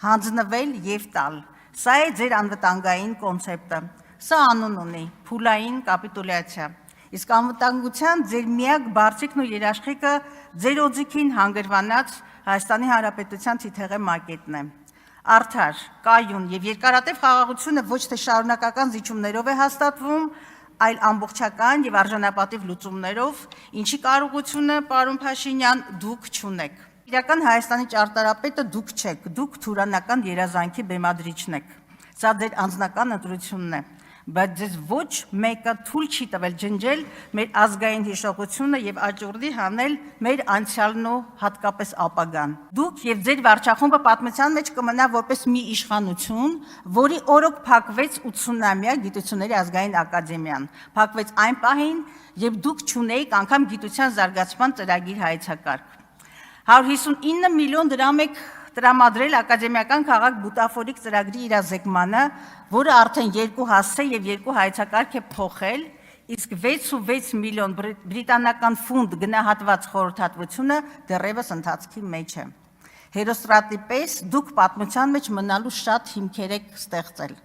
հանձնվել եւ տալ։ Սա է ձեր անվտանգային կոնցեպտը։ Սա անուն ունի՝ փուլային կապիտուլյացիա։ Իսկ անվտանգության ձեր միակ բարձիկն ու երաշխիքը ձեր օձիքին հանգրվանած Հայաստանի Հանրապետության թիթեղե մակետն է։ Արդար, կայուն եւ երկարատև խաղաղությունը ոչ թե շարունակական զիջումներով է հաստատվում, այլ ամբողջական եւ արժանապատիվ լուծումներով, ինչի կարողությունը, պարոն Փաշինյան, դուք չունեք։ Իրական Հայաստանի ճարտարապետը դուք չեք, դուք թուրանական երազանքի բեմադրիչն եք։ Սա ձեր անձնական ընտրությունն է, բայց ձեզ ոչ մեկը թույլ չի տվել ջնջել մեր ազգային հիշողությունը եւ աճուրդի հանել մեր անցյալն ու հատկապես ապագան։ Դուք եւ ձեր վարչախումբը պատմության մեջ կմնա որպես մի իշխանություն, որի օրոք փակվեց 80-ամյա Գիտությունների ազգային ակադեմիան։ Փակվեց այն պահին, երբ դուք չունեիք անգամ գիտության զարգացման ծրագիր հայեցակարգ։ 159 միլիոն դրամ եք տրամադրել ակադեմիական քաղաք բուտաֆորիկ ծրագրի իրազեկմանը, որը արդեն 2 հասցե եւ 2 հայեցակարգ է փոխել, իսկ 6.6 միլիոն բրիտանական ֆունտ գնահատված խորհրդատվությունը դեռևս ընթացքի մեջ է։ Հերոստրատի պես դուք պատմության մեջ մնալու շատ հիմքեր եք ստեղծել։